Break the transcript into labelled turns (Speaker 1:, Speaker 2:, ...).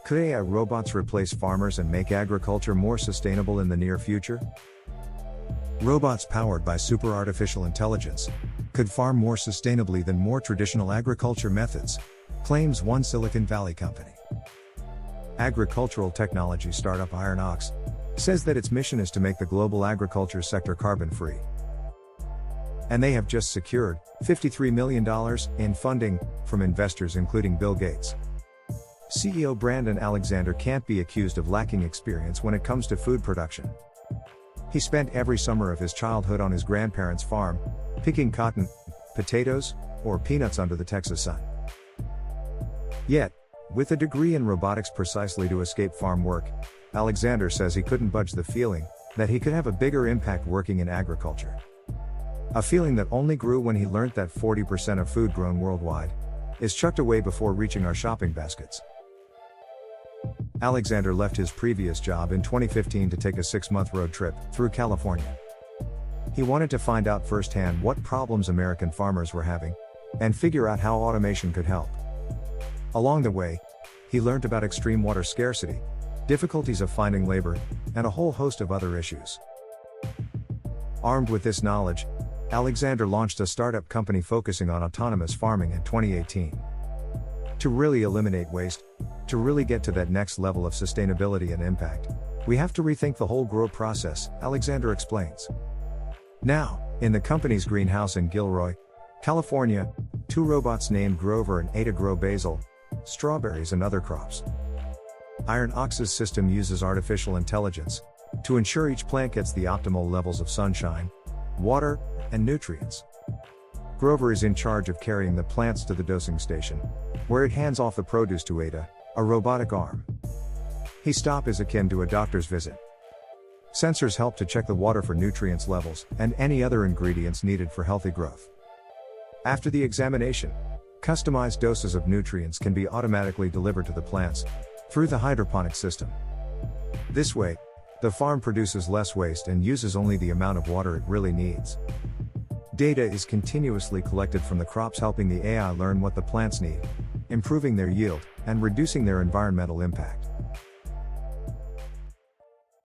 Speaker 1: Could AI robots replace farmers and make agriculture more sustainable in the near future? Robots powered by super artificial intelligence could farm more sustainably than more traditional agriculture methods, claims one Silicon Valley company. Agricultural technology startup Iron Ox says that its mission is to make the global agriculture sector carbon-free. And they have just secured $53 million in funding from investors including Bill Gates. CEO Brandon Alexander can't be accused of lacking experience when it comes to food production. He spent every summer of his childhood on his grandparents' farm, picking cotton, potatoes, or peanuts under the Texas sun. Yet, with a degree in robotics precisely to escape farm work, Alexander says he couldn't budge the feeling that he could have a bigger impact working in agriculture. A feeling that only grew when he learned that 40% of food grown worldwide is chucked away before reaching our shopping baskets. Alexander left his previous job in 2015 to take a 6-month road trip through California. He wanted to find out firsthand what problems American farmers were having and figure out how automation could help. Along the way, he learned about extreme water scarcity, difficulties of finding labor, and a whole host of other issues. Armed with this knowledge, Alexander launched a startup company focusing on autonomous farming in 2018. To really eliminate waste, to really get to that next level of sustainability and impact, we have to rethink the whole grow process, Alexander explains. Now, in the company's greenhouse in Gilroy, California, 2 robots named Grover and Ada grow basil, strawberries and other crops. Iron Ox's system uses artificial intelligence to ensure each plant gets the optimal levels of sunshine, water, and nutrients. Grover is in charge of carrying the plants to the dosing station, where it hands off the produce to Ada, a robotic arm. His stop is akin to a doctor's visit. Sensors help to check the water for nutrients levels and any other ingredients needed for healthy growth. After the examination, customized doses of nutrients can be automatically delivered to the plants through the hydroponic system. This way, the farm produces less waste and uses only the amount of water it really needs. Data is continuously collected from the crops, helping the AI learn what the plants need, improving their yield, and reducing their environmental impact.